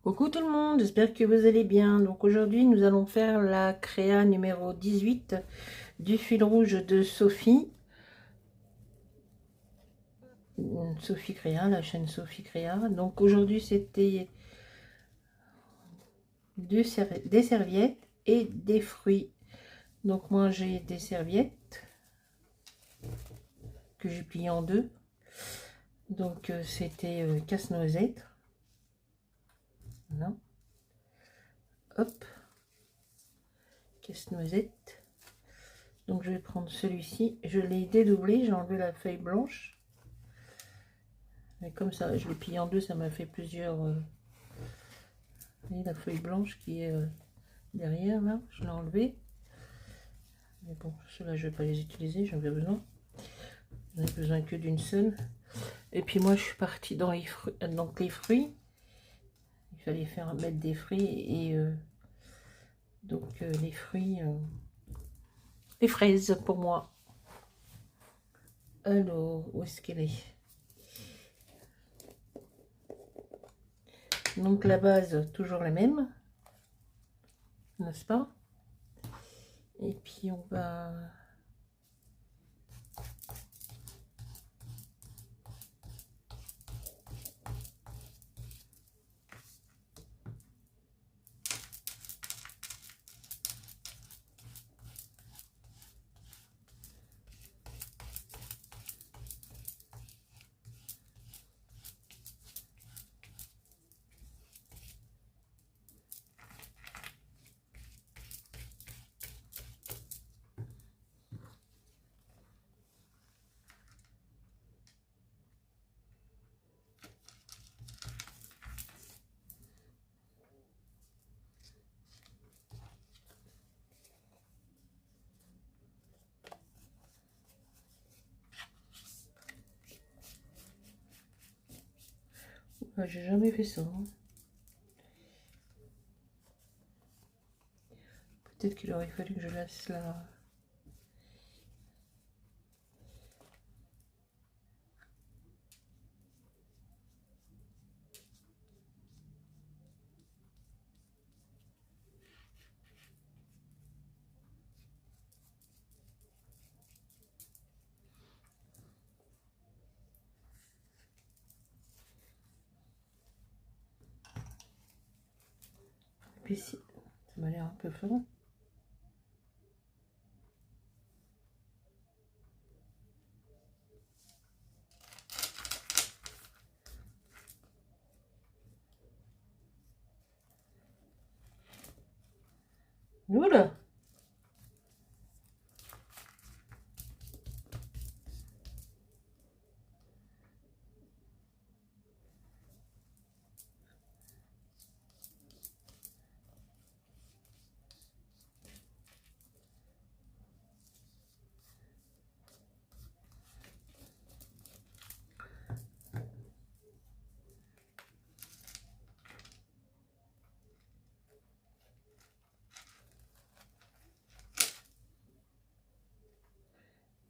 Coucou tout le monde, j'espère que vous allez bien. Donc aujourd'hui, nous allons faire la créa numéro 18 du fil rouge de Sophie. Sophie Créa, la chaîne Sophie Créa. Donc aujourd'hui, c'était des serviettes et des fruits. Donc moi, j'ai des serviettes que j'ai pliées en deux. Donc c'était casse-noisette. Voilà. Hop, casse-noisette. Donc je vais prendre celui-ci. Je l'ai dédoublé, j'ai enlevé la feuille blanche. Mais comme ça, je l'ai plié en deux, ça m'a fait plusieurs... voyez la feuille blanche qui est derrière, là, je l'ai enlevée. Mais bon, ceux-là, je vais pas les utiliser, j'en ai besoin. J'en ai besoin que d'une seule. Et puis moi, je suis partie dans les fruits. Donc les fruits, il fallait mettre des fruits. Et donc les fruits, les fraises pour moi. Alors, où est-ce qu'elle est? Donc la base, toujours la même, n'est-ce pas? Et puis on va... J'ai jamais fait ça, hein. Peut-être qu'il aurait fallu que je laisse la... Puis si, ça m'a l'air un peu fort. Oula!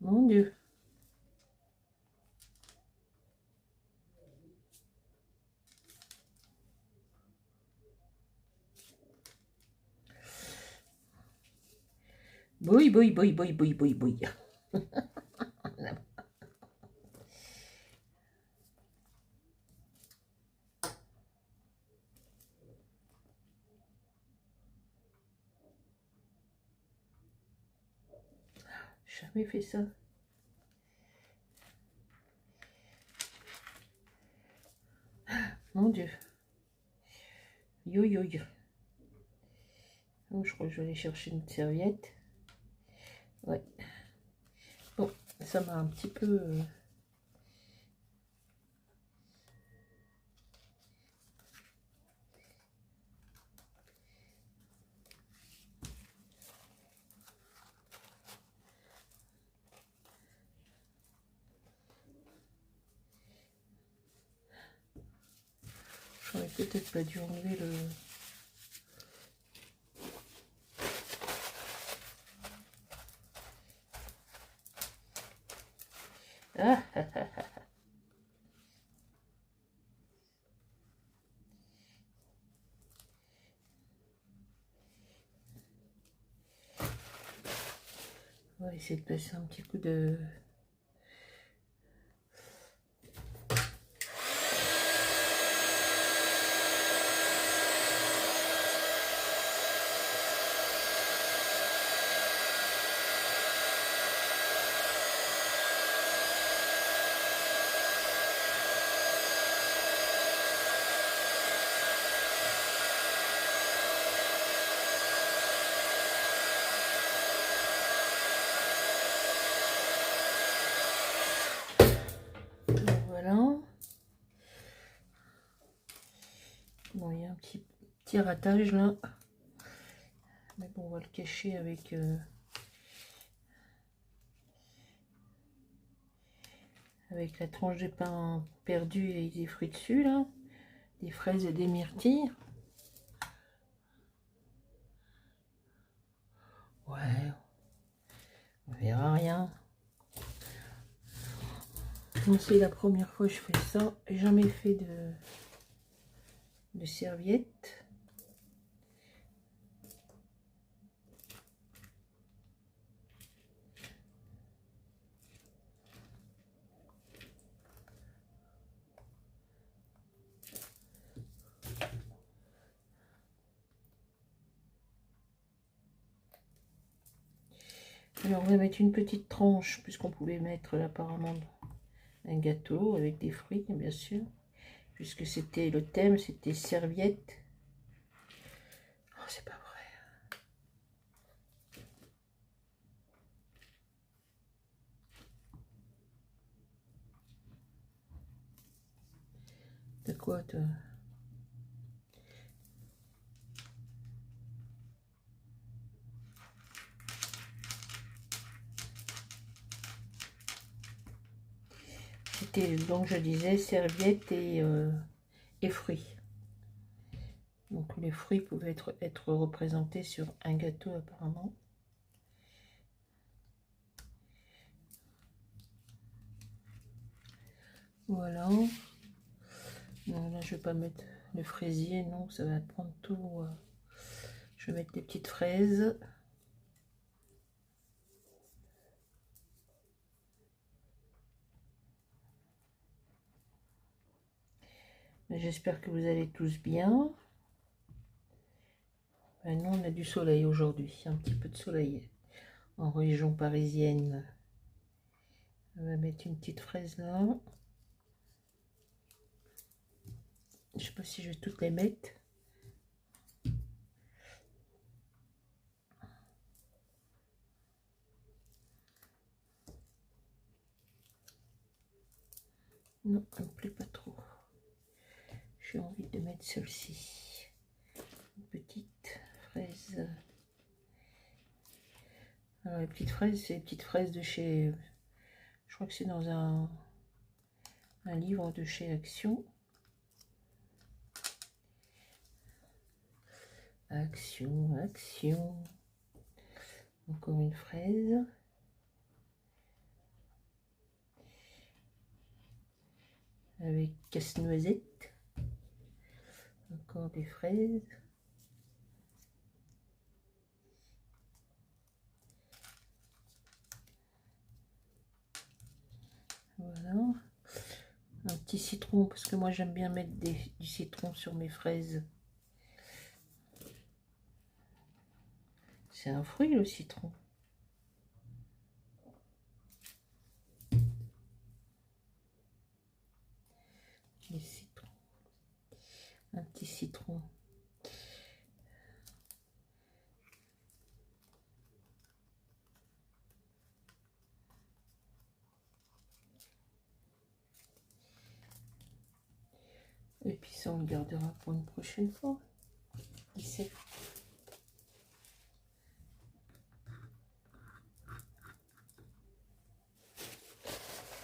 Mon Dieu! Bouille, bouille, bouille, bouille, bouille, bouille, bouille. Jamais fait ça. Mon Dieu. Yo yo yo. Oh, je crois que je vais aller chercher une serviette. Ouais. Bon, ça m'a un petit peu... J'aurais peut-être pas dû enlever le... Ah, ah, ah, ah. essayer de passer un petit coup de... Voilà. Bon, il y a un petit ratage là. Mais bon, on va le cacher avec... avec la tranche de pain perdu et des fruits dessus là. Des fraises et des myrtilles. Ouais. On verra rien. Bon, c'est la première fois que je fais ça. J'ai jamais fait de serviette. Alors on va mettre une petite tranche, puisqu'on pouvait mettre là, apparemment un gâteau avec des fruits, bien sûr, puisque c'était le thème, c'était serviette. Oh, c'est pas vrai. De quoi toi? C'était donc je disais serviette et fruits. Donc les fruits pouvaient être représentés sur un gâteau apparemment. Voilà. Non, là je vais pas mettre le fraisier, non, ça va prendre tout. Je vais mettre des petites fraises. J'espère que vous allez tous bien. Nous, on a du soleil aujourd'hui, un petit peu de soleil en région parisienne. On va mettre une petite fraise là. Je sais pas si je vais toutes les mettre. Non, elle me plaît pas trop. J'ai envie de mettre celle-ci. Une petite fraise. Alors, les petites fraises, c'est les petites fraises de chez... Je crois que c'est dans un livre de chez Action. Action. Encore une fraise. Avec casse-noisette. Encore des fraises. Voilà. Un petit citron, parce que moi j'aime bien mettre du citron sur mes fraises. C'est un fruit le citron. Les citrons. Un petit citron. Et puis ça on le gardera pour une prochaine fois. Ici.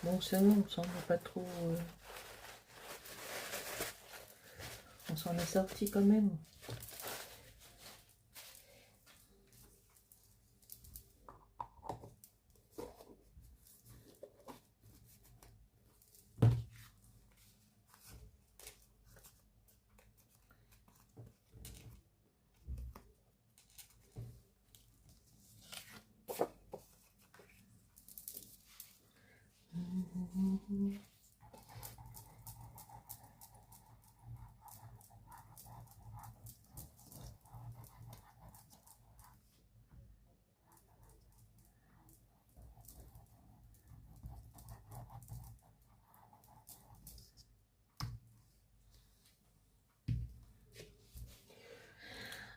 Bon ça va, on s'en va pas trop. On s'en est sorti quand même.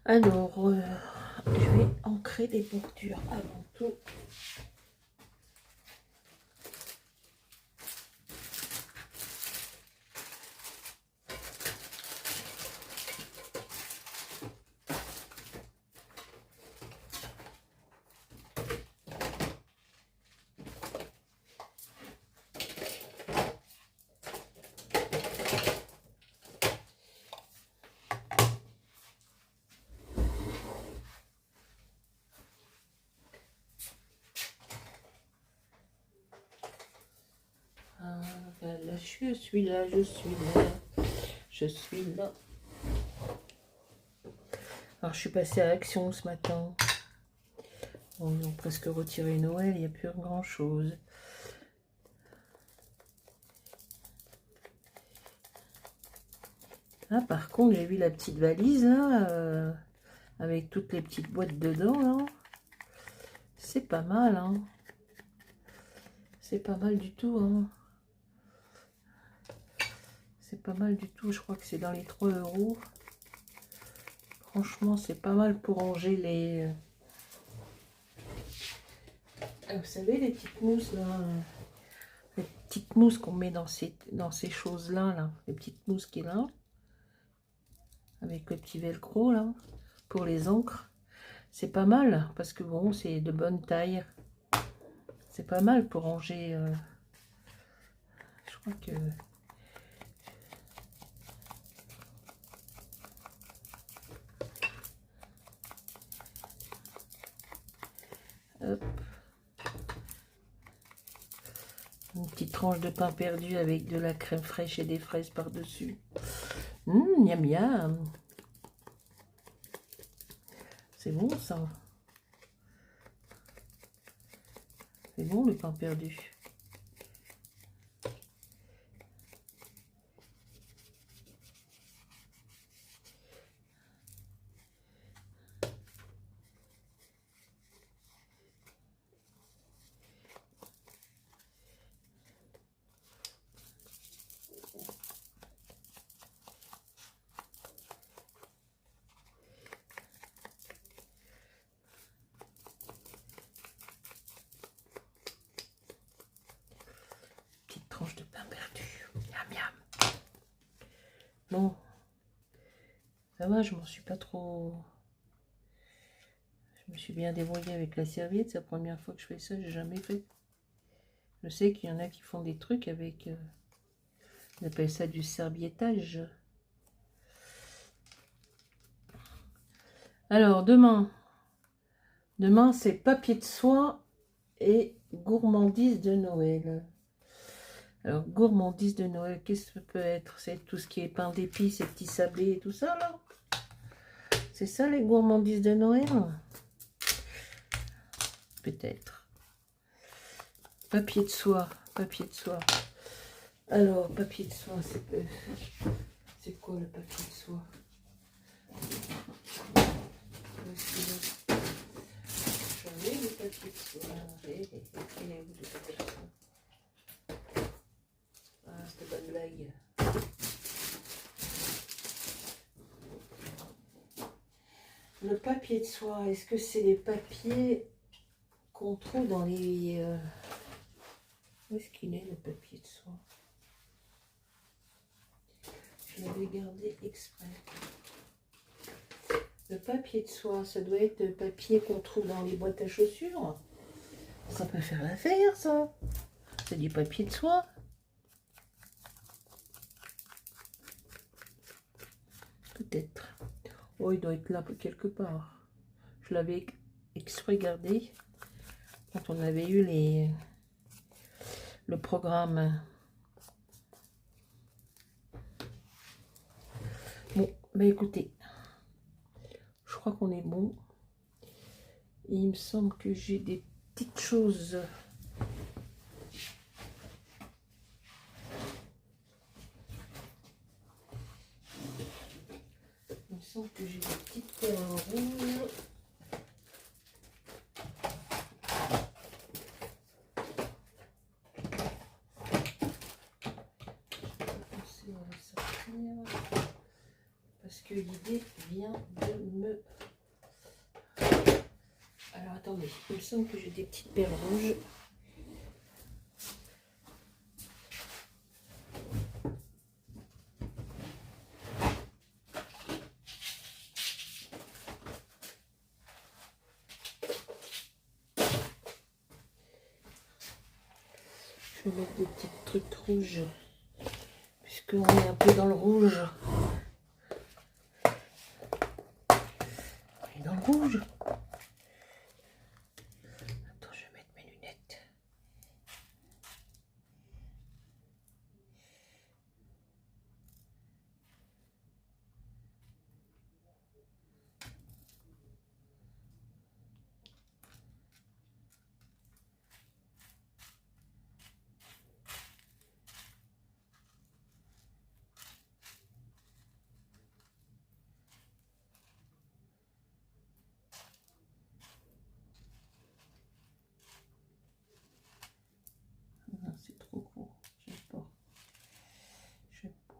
Alors, je vais ancrer les bordures avant tout. Voilà, je suis là, je suis là, je suis là. Alors, je suis passée à Action ce matin. Bon, ils ont presque retiré Noël, il n'y a plus grand chose. Ah, par contre, j'ai vu la petite valise là, avec toutes les petites boîtes dedans là. C'est pas mal, hein. C'est pas mal du tout, hein. C'est pas mal du tout, je crois que c'est dans les 3 €. Franchement, c'est pas mal pour ranger les... Vous savez, les petites mousses, là. Les petites mousses qu'on met dans ces choses-là, là. Les petites mousses qui est là. Avec le petit velcro, là. Pour les encres. C'est pas mal, parce que bon, c'est de bonne taille. C'est pas mal pour ranger... Je crois que... Hop. Une petite tranche de pain perdu avec de la crème fraîche et des fraises par-dessus. Miam miam. C'est bon ça. C'est bon le pain perdu. Tranche de pain perdu. Miam miam. Bon, ça va, je m'en suis pas trop... Je me suis bien débrouillée avec la serviette. C'est la première fois que je fais ça, j'ai jamais fait. Je sais qu'il y en a qui font des trucs avec... on appelle ça du serviettage. Alors, demain c'est papier de soie et gourmandise de Noël. Alors, gourmandise de Noël, qu'est-ce que ça peut être? C'est tout ce qui est pain d'épices et petits sablés et tout ça, là? C'est ça, les gourmandises de Noël? Peut-être. Papier de soie, papier de soie. Alors, papier de soie, c'est quoi le papier de soie? J'avais le papier de soie. Ah, c'était pas de blague. Le papier de soie, est-ce que c'est les papiers qu'on trouve dans les... Où est-ce qu'il est, le papier de soie? Je l'avais gardé exprès. Le papier de soie, ça doit être le papier qu'on trouve dans les boîtes à chaussures. Ça peut faire l'affaire, ça. C'est du papier de soie. Peut-être. Oh, il doit être là quelque part. Je l'avais exprès gardé quand on avait eu le programme. Bon, bah écoutez, je crois qu'on est bon. Et il me semble que j'ai des petites choses. Il me semble que j'ai des petites perles rouges. Parce puisque l'idée vient de me... Alors attendez, il me semble que j'ai des petites perles rouges. Je vais mettre des petits trucs rouges, puisqu'on est un peu dans le rouge. On est dans le rouge. Attends, je vais mettre mes lunettes. Non, c'est trop gros. J'aime pas. J'aime pas.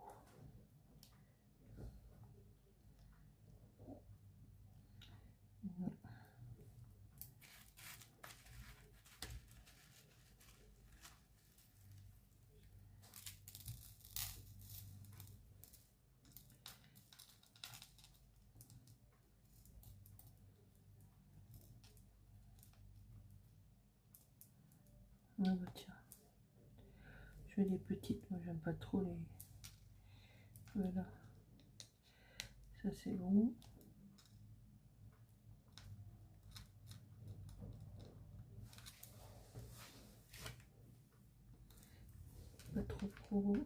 Ah bah tiens. Je fais des petites, moi j'aime pas trop les... Voilà. Ça c'est bon. Pas trop gros.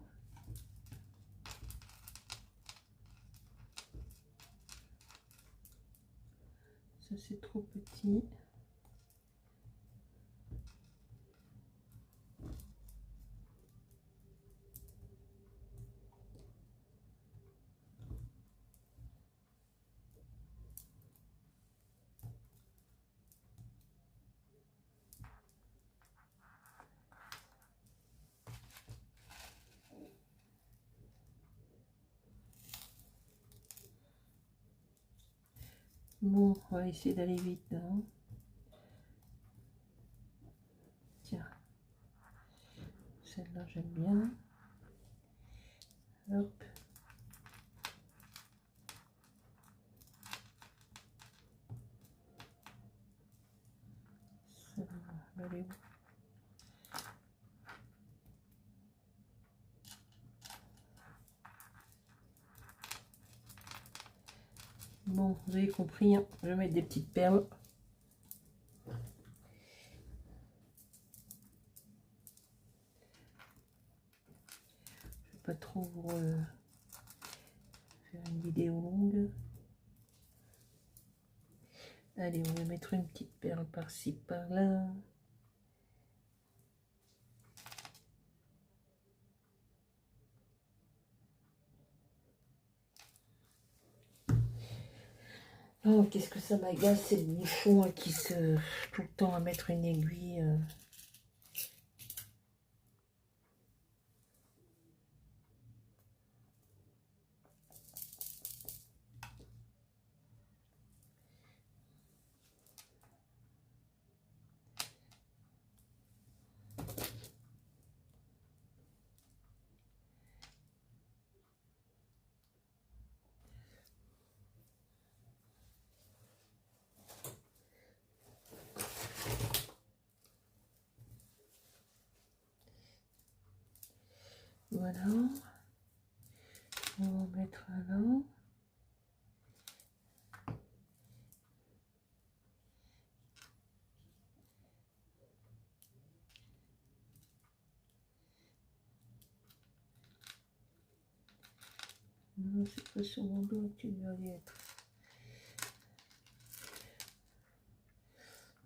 Ça c'est trop petit. Bon, on va essayer d'aller vite là. Tiens, celle-là j'aime bien. Hop. Celle-là, elle est où? Bon, vous avez compris, hein, je vais mettre des petites perles. Je vais pas trop vous faire une vidéo longue. Allez, on va mettre une petite perle par-ci, par-là. Oh, qu'est-ce que ça m'agace, c'est le bouchon hein, qui se... tout le temps à mettre une aiguille. Voilà. On va en mettre un là. Non, c'est pas sur mon dos que tu dois y être.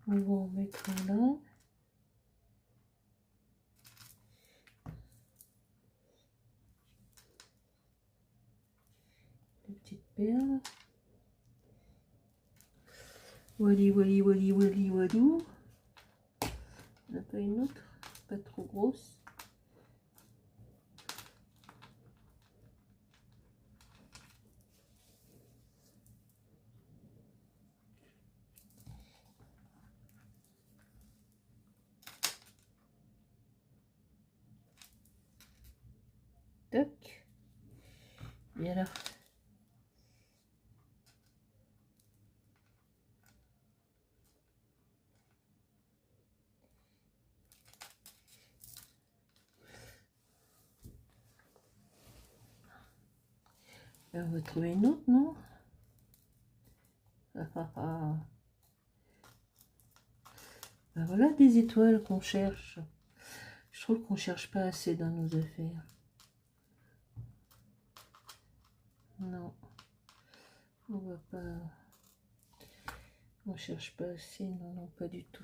On va en mettre un là. Des petites perles. Wally, wally, wally, wally, walou. On n'a pas une autre, pas trop grosse. Toc. Et alors, on va trouver une autre, non? Ah, ah, ah. Ben voilà des étoiles qu'on cherche. Je trouve qu'on cherche pas assez dans nos affaires. Non, on va pas. On cherche pas assez, non, non, pas du tout.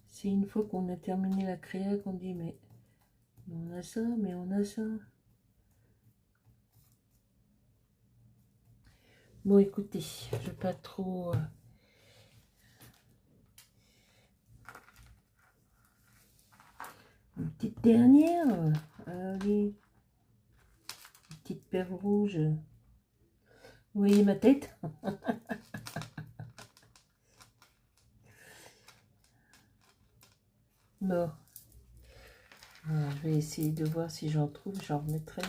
C'est une fois qu'on a terminé la créa qu'on dit mais on a ça, mais on a ça. Bon, écoutez, je vais pas trop... Une petite dernière. Allez. Une petite perle rouge. Vous voyez ma tête? Bon. Voilà, je vais essayer de voir si j'en trouve. J'en remettrai.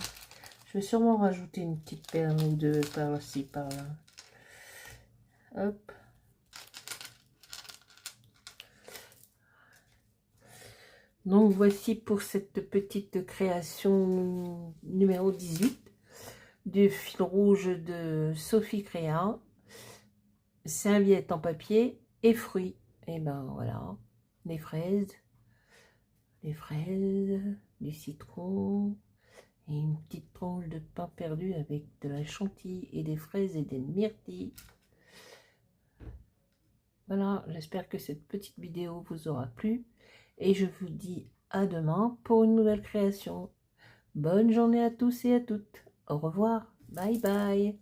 Je vais sûrement rajouter une petite perle ou deux par-ci, par-là. Hop. Donc voici pour cette petite création numéro 18 du fil rouge de Sophie Créa. Serviette en papier et fruits. Et ben voilà, des fraises, du citron et une petite tranche de pain perdu avec de la chantilly et des fraises et des myrtilles. Voilà, j'espère que cette petite vidéo vous aura plu et je vous dis à demain pour une nouvelle création. Bonne journée à tous et à toutes. Au revoir. Bye bye.